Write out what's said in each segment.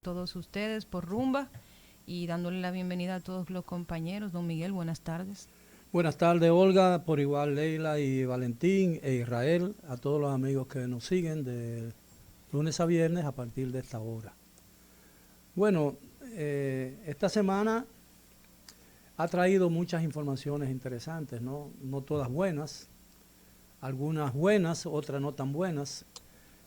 Todos ustedes por Rumba y dándole la bienvenida a todos los compañeros. Don Miguel, buenas tardes. Buenas tardes, Olga, por igual Leila y Valentín e Israel, a todos los amigos que nos siguen de lunes a viernes a partir de esta hora. Bueno, esta semana ha traído muchas informaciones interesantes, ¿no? No todas buenas, algunas buenas, otras no tan buenas,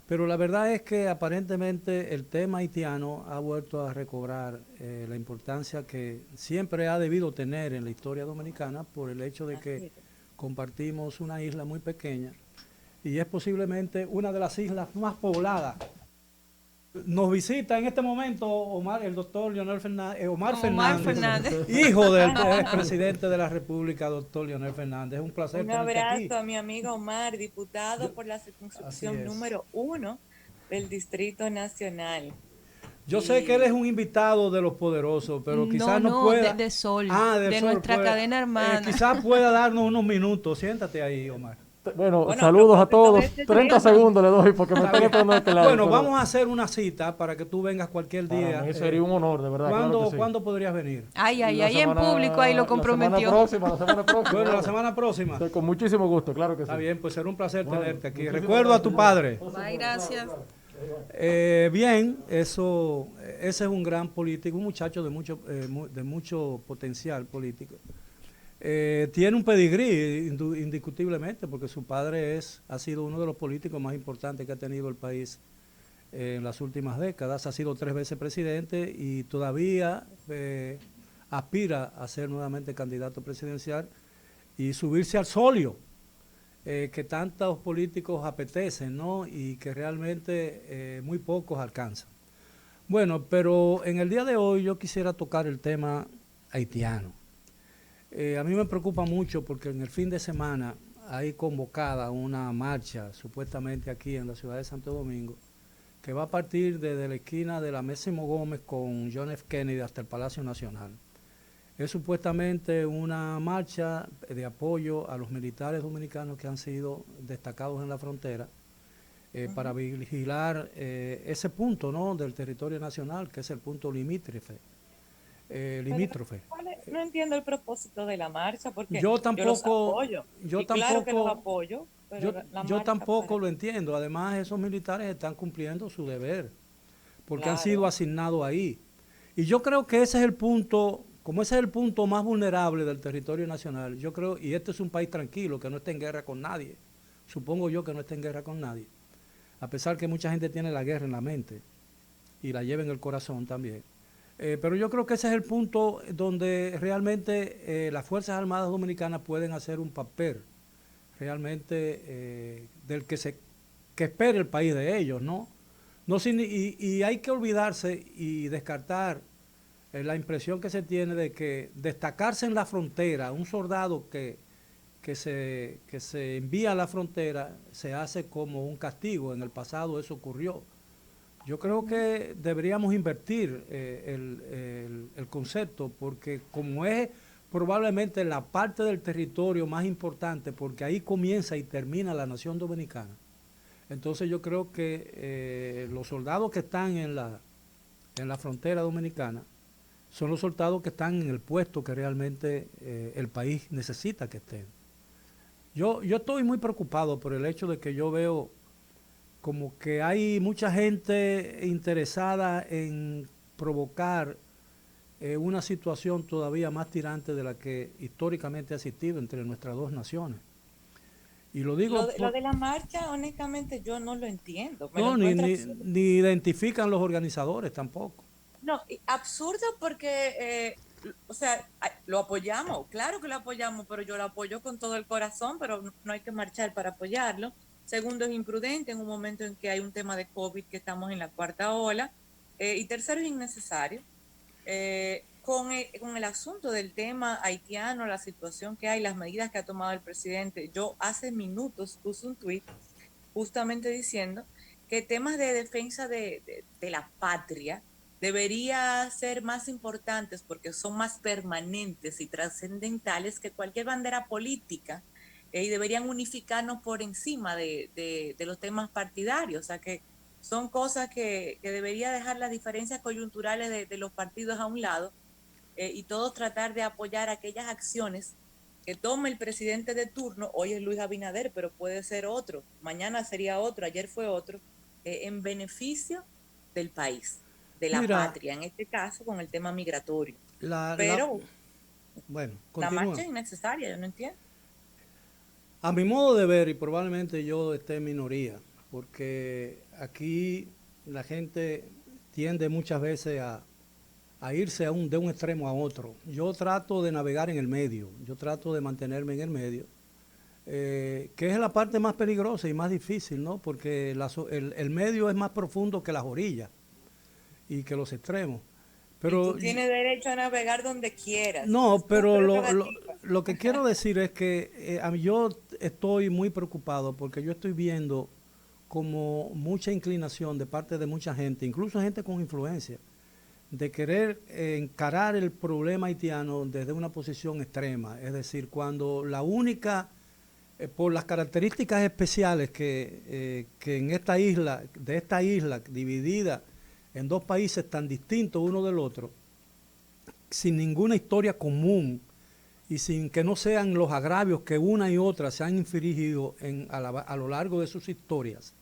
pero la verdad es que aparentemente el tema haitiano ha vuelto a recobrar la importancia que siempre ha debido tener en la historia dominicana por el hecho de que compartimos una isla muy pequeña y es posiblemente una de las islas más pobladas. Nos visita en este momento el doctor Leonel Fernández, Omar Fernández. hijo del expresidente de la República, doctor Leonel Fernández. Es un placer Un tenerte aquí. abrazo a mi amigo Omar, diputado por la circunscripción número 1 del Distrito Nacional. Yo sé que él es un invitado de los poderosos, pero quizás no pueda... de Sol, de Sol, nuestra cadena hermana. Quizás pueda darnos unos minutos. Siéntate ahí, Omar. Bueno, saludos a todos. 30 segundos le doy porque me estoy esperando de este lado. Bueno, vamos a hacer una cita para que tú vengas cualquier día. Para mí sería un honor, de verdad. ¿Cuándo podrías venir? Ay, en público ahí lo comprometió. La semana próxima. Bueno, la semana próxima. Sí, con muchísimo gusto, claro que sí. Está bien, pues será un placer tenerte aquí. Recuerdo a tu padre. Ay, gracias. Bien, ese es un gran político, un muchacho de mucho potencial político. Tiene un pedigrí, indiscutiblemente, porque su padre ha sido uno de los políticos más importantes que ha tenido el país en las últimas décadas. Ha sido 3 veces presidente y todavía aspira a ser nuevamente candidato presidencial y subirse al solio que tantos políticos apetecen, ¿no? Y que realmente muy pocos alcanzan. Bueno, pero en el día de hoy yo quisiera tocar el tema haitiano. A mí me preocupa mucho porque en el fin de semana hay convocada una marcha, supuestamente aquí en la ciudad de Santo Domingo, que va a partir desde la esquina de la Máximo Gómez con John F. Kennedy hasta el Palacio Nacional. Es supuestamente una marcha de apoyo a los militares dominicanos que han sido destacados en la frontera para vigilar ese punto, ¿no?, del territorio nacional, que es el punto limítrofe. No entiendo el propósito de la marcha, porque yo tampoco claro que los apoyo, pero yo tampoco lo entiendo. Además, esos militares están cumpliendo su deber porque han sido asignados ahí. Y yo creo que ese es el punto, como ese es el punto más vulnerable del territorio nacional, yo creo, y este es un país tranquilo, que no está en guerra con nadie, supongo yo que no está en guerra con nadie, a pesar que mucha gente tiene la guerra en la mente y la lleva en el corazón también. Pero yo creo que ese es el punto donde realmente las Fuerzas Armadas Dominicanas pueden hacer un papel realmente del que espere el país de ellos, ¿no? Y hay que olvidarse y descartar la impresión que se tiene de que destacarse en la frontera, un soldado que se envía a la frontera se hace como un castigo. En el pasado eso ocurrió. Yo creo que deberíamos invertir el concepto, porque como es probablemente la parte del territorio más importante, porque ahí comienza y termina la nación dominicana, entonces yo creo que los soldados que están en la frontera dominicana son los soldados que están en el puesto que realmente el país necesita que estén. Yo estoy muy preocupado por el hecho de que yo veo como que hay mucha gente interesada en provocar una situación todavía más tirante de la que históricamente ha existido entre nuestras dos naciones. Y lo digo... Lo de la marcha, honestamente, yo no lo entiendo. No, ni identifican los organizadores tampoco. No, absurdo porque, o sea, lo apoyamos, claro que lo apoyamos, pero yo lo apoyo con todo el corazón, pero no hay que marchar para apoyarlo. Segundo, es imprudente en un momento en que hay un tema de COVID, que estamos en la 4ª ola. Y tercero, es innecesario. Con el asunto del tema haitiano, la situación que hay, las medidas que ha tomado el presidente, yo hace minutos puse un tuit justamente diciendo que temas de defensa de la patria debería ser más importantes porque son más permanentes y trascendentales que cualquier bandera política. Y deberían unificarnos por encima de los temas partidarios. O sea que son cosas que debería dejar las diferencias coyunturales de los partidos a un lado y todos tratar de apoyar aquellas acciones que tome el presidente de turno. Hoy es Luis Abinader, pero puede ser otro, mañana sería otro, ayer fue otro, en beneficio del país, de la patria, en este caso con el tema migratorio. Bueno, la marcha es innecesaria, yo no entiendo. A mi modo de ver, y probablemente yo esté en minoría, porque aquí la gente tiende muchas veces a irse de un extremo a otro. Yo trato de navegar en el medio, yo trato de mantenerme en el medio, que es la parte más peligrosa y más difícil, ¿no? Porque el medio es más profundo que las orillas y que los extremos. Pero, y tú tienes derecho a navegar donde quieras. No, pero lo que quiero decir es que yo estoy muy preocupado porque yo estoy viendo como mucha inclinación de parte de mucha gente, incluso gente con influencia, de querer encarar el problema haitiano desde una posición extrema. Es decir, cuando la única, por las características especiales que en esta isla dividida en dos países tan distintos uno del otro, sin ninguna historia común y sin que no sean los agravios que una y otra se han infringido a lo largo de sus historias.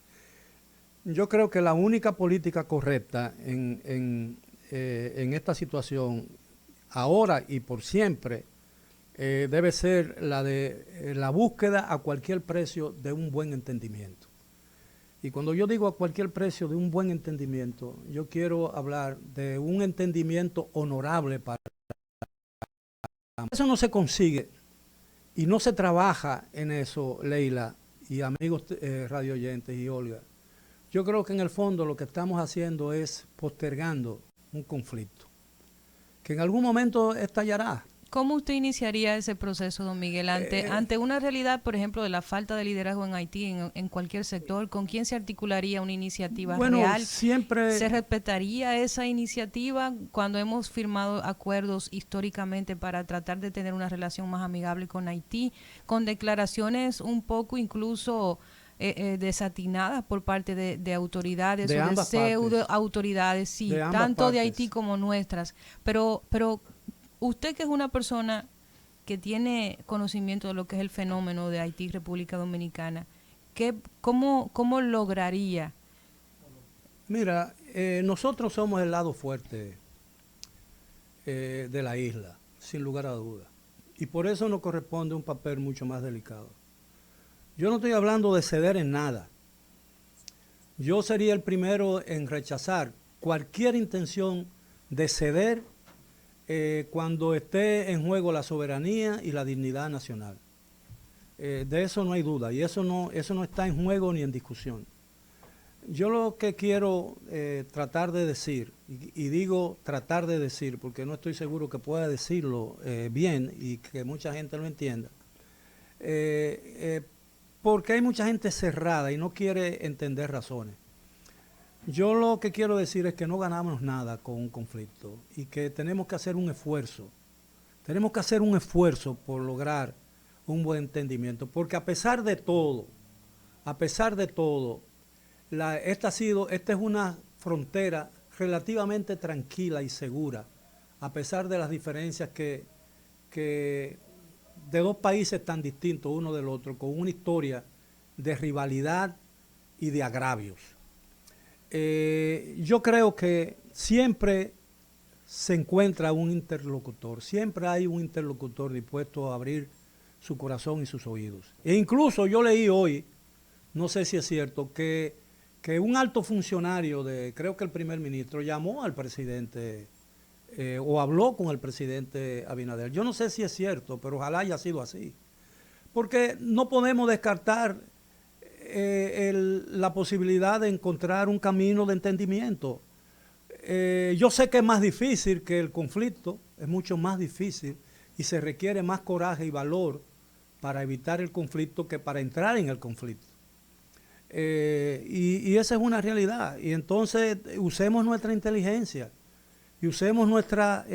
Yo creo que la única política correcta en esta situación, ahora y por siempre, debe ser la de la búsqueda a cualquier precio de un buen entendimiento. Y cuando yo digo a cualquier precio de un buen entendimiento, yo quiero hablar de un entendimiento honorable para... Eso no se consigue y no se trabaja en eso, Leila y amigos radio oyentes y Olga. Yo creo que en el fondo lo que estamos haciendo es postergando un conflicto que en algún momento estallará. ¿Cómo usted iniciaría ese proceso, don Miguel, ante una realidad, por ejemplo, de la falta de liderazgo en Haití, en cualquier sector? ¿Con quién se articularía una iniciativa real? Siempre... ¿Se respetaría esa iniciativa cuando hemos firmado acuerdos históricamente para tratar de tener una relación más amigable con Haití, con declaraciones un poco incluso desatinadas por parte de autoridades de o de pseudo autoridades, sí, tanto partes. De Haití como nuestras, pero usted, que es una persona que tiene conocimiento de lo que es el fenómeno de Haití, República Dominicana, ¿cómo lograría? Mira, nosotros somos el lado fuerte de la isla, sin lugar a dudas. Y por eso nos corresponde un papel mucho más delicado. Yo no estoy hablando de ceder en nada. Yo sería el primero en rechazar cualquier intención de ceder cuando esté en juego la soberanía y la dignidad nacional. De eso no hay duda y eso no está en juego ni en discusión. Yo lo que quiero tratar de decir, y digo tratar de decir porque no estoy seguro que pueda decirlo bien y que mucha gente lo entienda, porque hay mucha gente cerrada y no quiere entender razones. Yo lo que quiero decir es que no ganamos nada con un conflicto y que tenemos que hacer un esfuerzo. Tenemos que hacer un esfuerzo por lograr un buen entendimiento, porque a pesar de todo, esta es una frontera relativamente tranquila y segura, a pesar de las diferencias que de dos países tan distintos uno del otro, con una historia de rivalidad y de agravios. Yo creo que siempre se encuentra un interlocutor, siempre hay un interlocutor dispuesto a abrir su corazón y sus oídos. E incluso yo leí hoy, no sé si es cierto, que un alto funcionario creo que el primer ministro llamó al presidente o habló con el presidente Abinader. Yo no sé si es cierto, pero ojalá haya sido así. Porque no podemos descartar la posibilidad de encontrar un camino de entendimiento. Yo sé que es más difícil que el conflicto, es mucho más difícil y se requiere más coraje y valor para evitar el conflicto que para entrar en el conflicto. Y esa es una realidad. Y entonces usemos nuestra inteligencia y usemos nuestra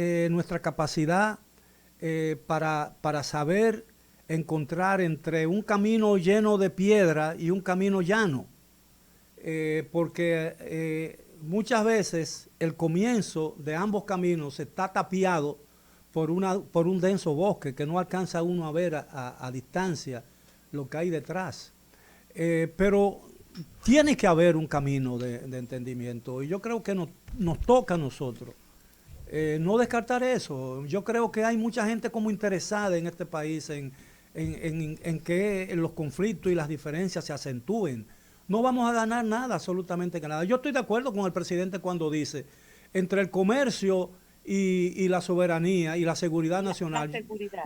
capacidad para saber encontrar entre un camino lleno de piedra y un camino llano. porque muchas veces el comienzo de ambos caminos está tapiado por un denso bosque que no alcanza uno a ver a distancia lo que hay detrás. Pero tiene que haber un camino de entendimiento y yo creo que nos toca a nosotros no descartar eso. Yo creo que hay mucha gente como interesada en este país en que los conflictos y las diferencias se acentúen. No vamos a ganar nada, absolutamente nada. Yo estoy de acuerdo con el presidente cuando dice, entre el comercio y la soberanía y la seguridad nacional,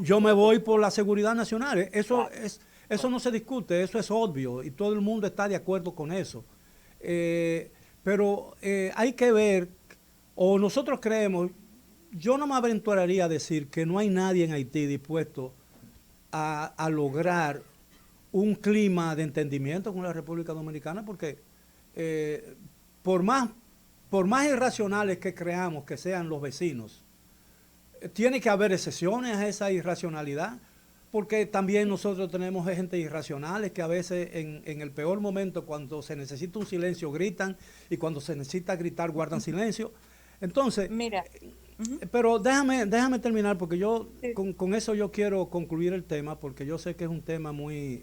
yo me voy por la seguridad nacional. Eso no se discute, eso es obvio y todo el mundo está de acuerdo con eso. Pero hay que ver, o nosotros creemos, yo no me aventuraría a decir que no hay nadie en Haití dispuesto a lograr un clima de entendimiento con la República Dominicana, porque por más irracionales que creamos que sean los vecinos, tiene que haber excepciones a esa irracionalidad, porque también nosotros tenemos gente irracionales que a veces en el peor momento, cuando se necesita un silencio, gritan, y cuando se necesita gritar, guardan silencio. Entonces, mira, pero déjame terminar, porque yo con eso yo quiero concluir el tema, porque yo sé que es un tema muy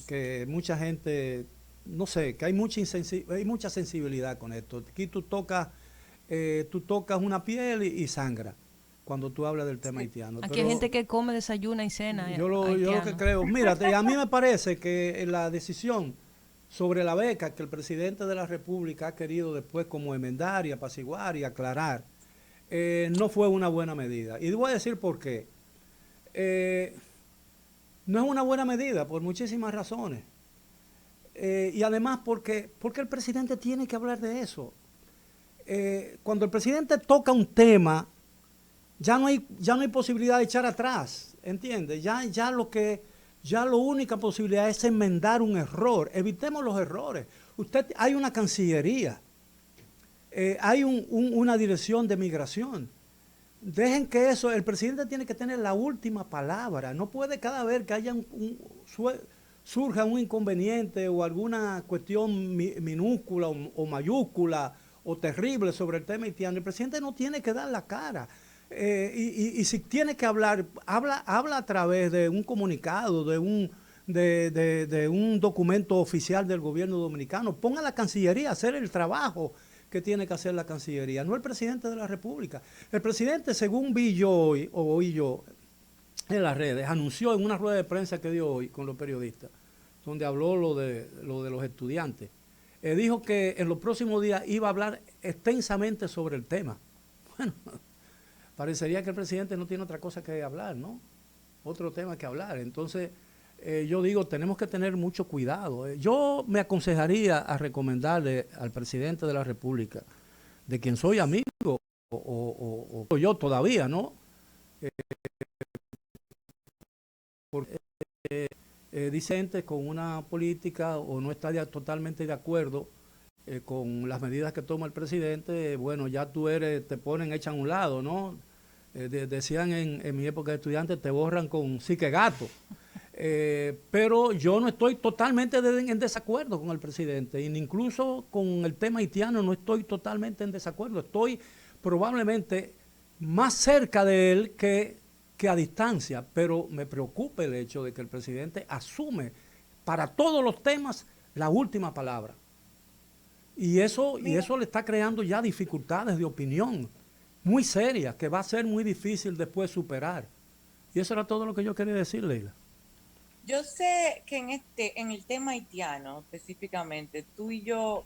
que mucha gente, no sé, que hay mucha sensibilidad con esto. Aquí tú tocas una piel y sangra cuando tú hablas del tema haitiano. Aquí pero hay gente que come, desayuna y cena. yo lo que creo, mira, a mí me parece que la decisión sobre la beca que el presidente de la República ha querido después como enmendar y apaciguar y aclarar, no fue una buena medida. Y voy a decir por qué. No es una buena medida por muchísimas razones. Y además porque el presidente tiene que hablar de eso. Cuando el presidente toca un tema, ya no hay posibilidad de echar atrás, ¿entiendes? Ya la única posibilidad es enmendar un error. Evitemos los errores. Hay una Cancillería, hay una dirección de migración. Dejen que el presidente tiene que tener la última palabra. No puede cada vez que haya surja un inconveniente o alguna cuestión minúscula o mayúscula o terrible sobre el tema haitiano, el presidente no tiene que dar la cara. Y si tiene que hablar, habla a través de un comunicado, de un documento oficial del gobierno dominicano. Ponga a la Cancillería a hacer el trabajo que tiene que hacer la Cancillería, no el presidente de la República. El presidente, según oí yo en las redes, anunció en una rueda de prensa que dio hoy con los periodistas, donde habló lo de los estudiantes. Dijo que en los próximos días iba a hablar extensamente sobre el tema. Bueno, parecería que el presidente no tiene otra cosa que hablar, ¿no? Otro tema que hablar. Entonces, yo digo, tenemos que tener mucho cuidado. Yo me aconsejaría a recomendarle al presidente de la República, de quien soy amigo, o yo todavía, ¿no? Porque dice con una política o no está totalmente de acuerdo con las medidas que toma el presidente, bueno, ya te ponen, echan a un lado, ¿no? Decían en mi época de estudiante, te borran con sí que gato. Pero yo no estoy totalmente en desacuerdo con el presidente, incluso con el tema haitiano no estoy totalmente en desacuerdo, estoy probablemente más cerca de él que a distancia, pero me preocupa el hecho de que el presidente asume para todos los temas la última palabra. Y eso le está creando ya dificultades de opinión muy serias que va a ser muy difícil después superar. Y eso era todo lo que yo quería decir, Leila. Yo sé que en el tema haitiano específicamente, tú y yo,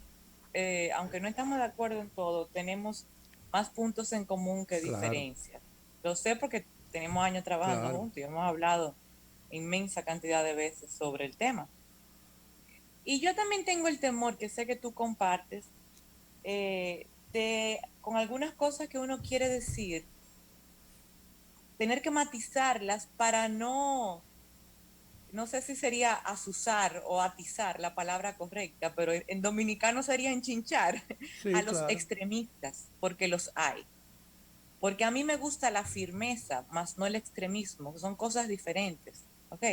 aunque no estamos de acuerdo en todo, tenemos más puntos en común que diferencias. Lo sé porque tenemos años trabajando juntos y hemos hablado inmensa cantidad de veces sobre el tema. Y yo también tengo el temor, que sé que tú compartes, con algunas cosas que uno quiere decir, tener que matizarlas para no sé si sería azuzar o atizar la palabra correcta, pero en dominicano sería enchinchar a los extremistas, porque los hay. Porque a mí me gusta la firmeza, más no el extremismo, son cosas diferentes, ¿ok?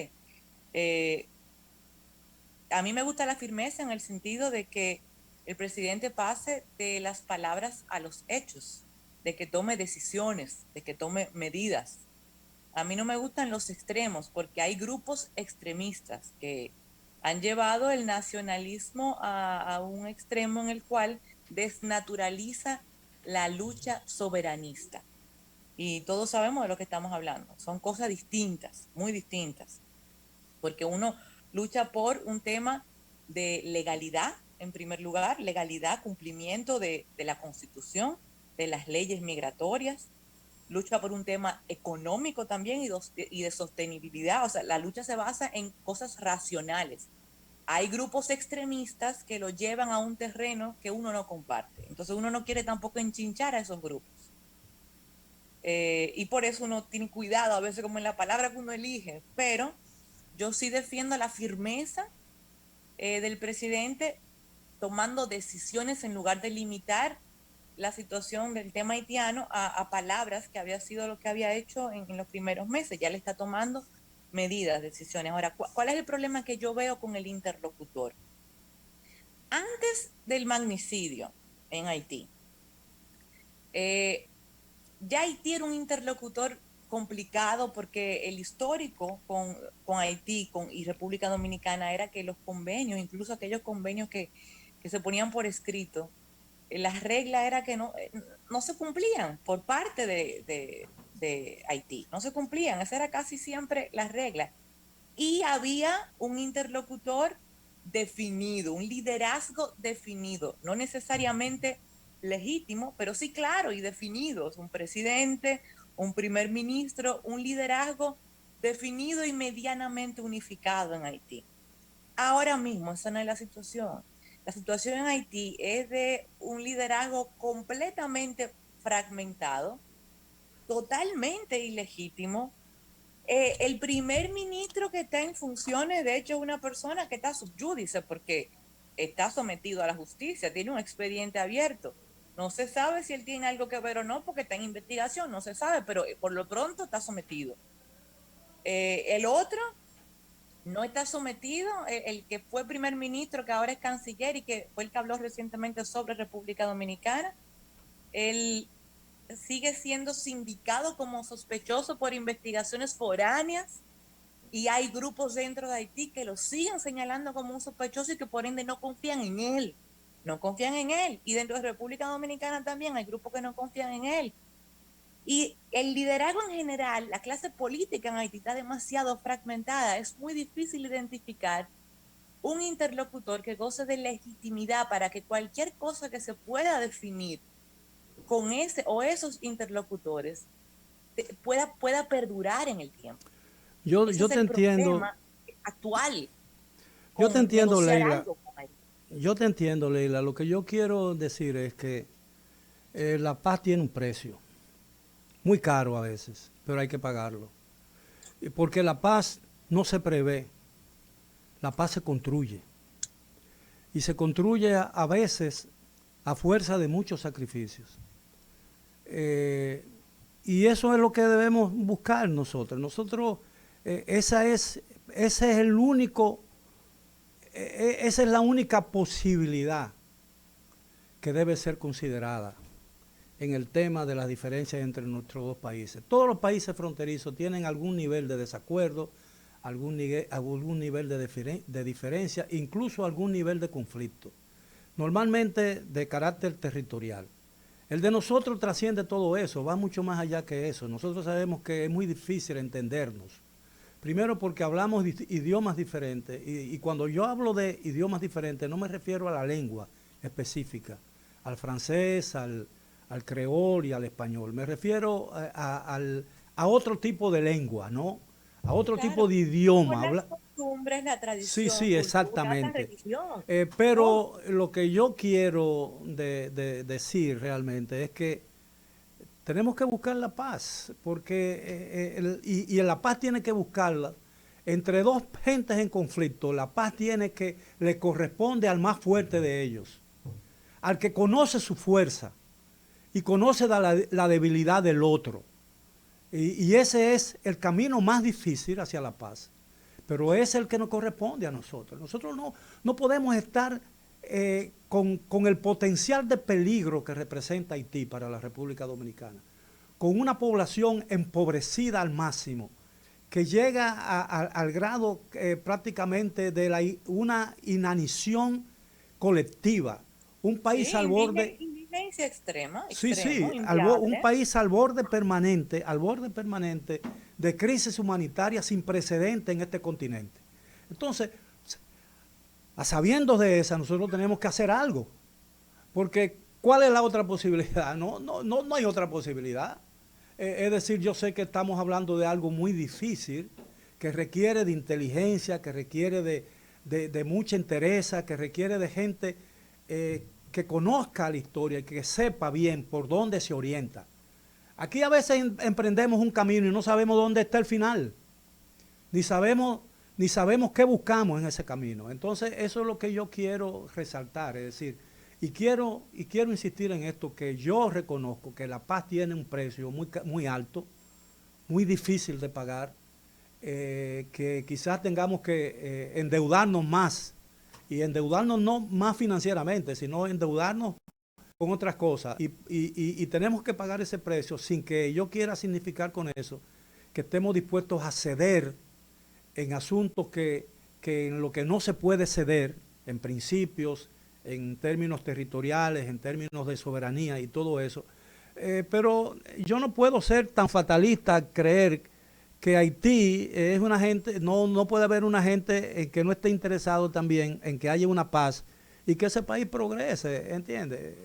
a mí me gusta la firmeza en el sentido de que el presidente pase de las palabras a los hechos, de que tome decisiones, de que tome medidas. A mí no me gustan los extremos porque hay grupos extremistas que han llevado el nacionalismo a un extremo en el cual desnaturaliza la lucha soberanista. Y todos sabemos de lo que estamos hablando. Son cosas distintas, muy distintas. Porque uno lucha por un tema de legalidad, en primer lugar, legalidad, cumplimiento de la Constitución, de las leyes migratorias, lucha por un tema económico también y de sostenibilidad. O sea, la lucha se basa en cosas racionales. Hay grupos extremistas que lo llevan a un terreno que uno no comparte. Entonces uno no quiere tampoco enchinchar a esos grupos. Y por eso uno tiene cuidado a veces como en la palabra que uno elige, pero yo sí defiendo la firmeza del presidente tomando decisiones en lugar de limitar la situación del tema haitiano a palabras que había sido lo que había hecho en los primeros meses. Ya le está tomando medidas, decisiones. Ahora, ¿cuál es el problema que yo veo con el interlocutor? Antes del magnicidio en Haití, ya Haití era un interlocutor complicado porque el histórico con Haití y República Dominicana era que los convenios, incluso aquellos convenios que se ponían por escrito, las reglas era que no se cumplían por parte de Haití, no se cumplían, esa era casi siempre la regla. Y había un interlocutor definido, un liderazgo definido, no necesariamente legítimo, pero sí claro y definidos, un presidente, un primer ministro, un liderazgo definido y medianamente unificado en Haití. Ahora mismo esa no es la situación. La situación en Haití es de un liderazgo completamente fragmentado, totalmente ilegítimo. El primer ministro que está en funciones, de hecho, es una persona que está subyúdice porque está sometido a la justicia, tiene un expediente abierto. No se sabe si él tiene algo que ver o no porque está en investigación, no se sabe, pero por lo pronto está sometido. El otro no está sometido, el que fue primer ministro, que ahora es canciller y que fue el que habló recientemente sobre República Dominicana, él sigue siendo sindicado como sospechoso por investigaciones foráneas y hay grupos dentro de Haití que lo siguen señalando como un sospechoso y que por ende no confían en él. No confían en él. Y dentro de República Dominicana también hay grupos que no confían en él. Y el liderazgo en general, la clase política en Haití está demasiado fragmentada. Es muy difícil identificar un interlocutor que goce de legitimidad para que cualquier cosa que se pueda definir con ese o esos interlocutores pueda perdurar en el tiempo. Yo es te entiendo. Actual. Yo te entiendo, Leila. Yo te entiendo, Leila. Lo que yo quiero decir es que la paz tiene un precio. Muy caro a veces, pero hay que pagarlo. Porque la paz no se prevé. La paz se construye. Y se construye a veces a fuerza de muchos sacrificios. Y eso es lo que debemos buscar nosotros. Nosotros, esa es la única posibilidad que debe ser considerada en el tema de las diferencias entre nuestros dos países. Todos los países fronterizos tienen algún nivel de desacuerdo, algún nivel de diferencia, incluso algún nivel de conflicto, normalmente de carácter territorial. El de nosotros trasciende todo eso, va mucho más allá que eso. Nosotros sabemos que es muy difícil entendernos. Primero porque hablamos idiomas diferentes, y cuando yo hablo de idiomas diferentes no me refiero a la lengua específica, al francés, al creol y al español. Me refiero a otro tipo de lengua, ¿no? A otro tipo de idioma. Las costumbres, la tradición. Sí, exactamente. Pero lo que yo quiero decir realmente es que tenemos que buscar la paz, porque y la paz tiene que buscarla entre dos gentes en conflicto. La paz le corresponde al más fuerte de ellos, al que conoce su fuerza y conoce la debilidad del otro. Y ese es el camino más difícil hacia la paz. pero es el que nos corresponde a nosotros. Nosotros no podemos estar con el potencial de peligro que representa Haití para la República Dominicana, con una población empobrecida al máximo, que llega al grado prácticamente de una inanición colectiva, un país al borde... Indigencia extrema. Sí, sí, inviable. un país al borde permanente de crisis humanitaria sin precedente en este continente. Entonces, a sabiendo de esa, nosotros tenemos que hacer algo, porque ¿cuál es la otra posibilidad? No hay otra posibilidad. Es decir, yo sé que estamos hablando de algo muy difícil, que requiere de inteligencia, que requiere de mucha entereza, que requiere de gente que conozca la historia y que sepa bien por dónde se orienta. Aquí a veces emprendemos un camino y no sabemos dónde está el final, ni sabemos qué buscamos en ese camino. Entonces eso es lo que yo quiero resaltar, es decir, y quiero insistir en esto, que yo reconozco que la paz tiene un precio muy alto, muy difícil de pagar, que quizás tengamos que endeudarnos más, y endeudarnos no más financieramente, sino endeudarnos con otras cosas. Y tenemos que pagar ese precio sin que yo quiera significar con eso que estemos dispuestos a ceder en asuntos que en lo que no se puede ceder, en principios, en términos territoriales, en términos de soberanía y todo eso. Pero yo no puedo ser tan fatalista creer que Haití es una gente, no puede haber una gente que no esté interesado también en que haya una paz y que ese país progrese, ¿entiendes?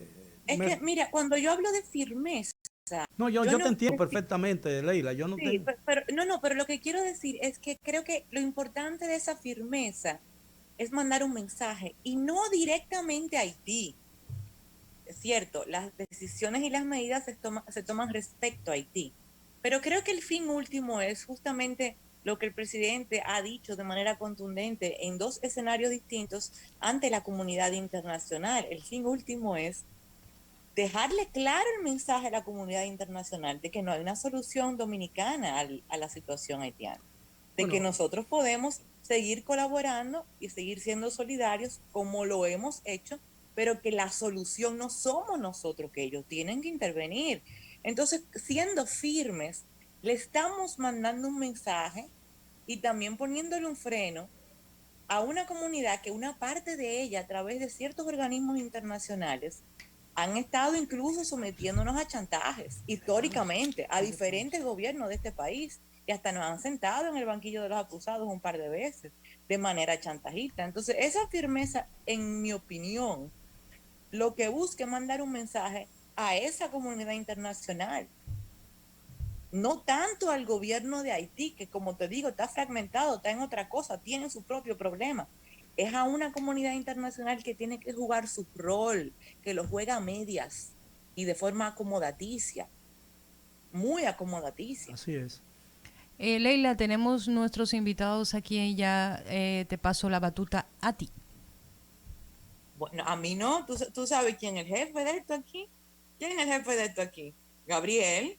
Que, mira, cuando yo hablo de firmeza... No, yo te entiendo perfectamente, Leila. Yo no sí, pero lo que quiero decir es que creo que lo importante de esa firmeza es mandar un mensaje, y no directamente a Haití. Es cierto, las decisiones y las medidas se toman respecto a Haití, pero creo que el fin último es justamente lo que el presidente ha dicho de manera contundente en 2 escenarios distintos ante la comunidad internacional. El fin último es dejarle claro el mensaje a la comunidad internacional de que no hay una solución dominicana a la situación haitiana, de que nosotros podemos seguir colaborando y seguir siendo solidarios como lo hemos hecho, pero que la solución no somos nosotros, que ellos tienen que intervenir. Entonces, siendo firmes, le estamos mandando un mensaje y también poniéndole un freno a una comunidad que una parte de ella, a través de ciertos organismos internacionales, han estado incluso sometiéndonos a chantajes históricamente a diferentes gobiernos de este país, y hasta nos han sentado en el banquillo de los acusados un par de veces de manera chantajista. Entonces, esa firmeza, en mi opinión, lo que busca es mandar un mensaje a esa comunidad internacional, no tanto al gobierno de Haití, que como te digo, está fragmentado, está en otra cosa, tiene su propio problema. Es a una comunidad internacional que tiene que jugar su rol, que lo juega a medias y de forma acomodaticia, muy acomodaticia. Así es. Leila, tenemos nuestros invitados aquí y ya te paso la batuta a ti. Bueno, a mí no. ¿Tú sabes quién es el jefe de esto aquí? ¿Quién es el jefe de esto aquí? Gabriel.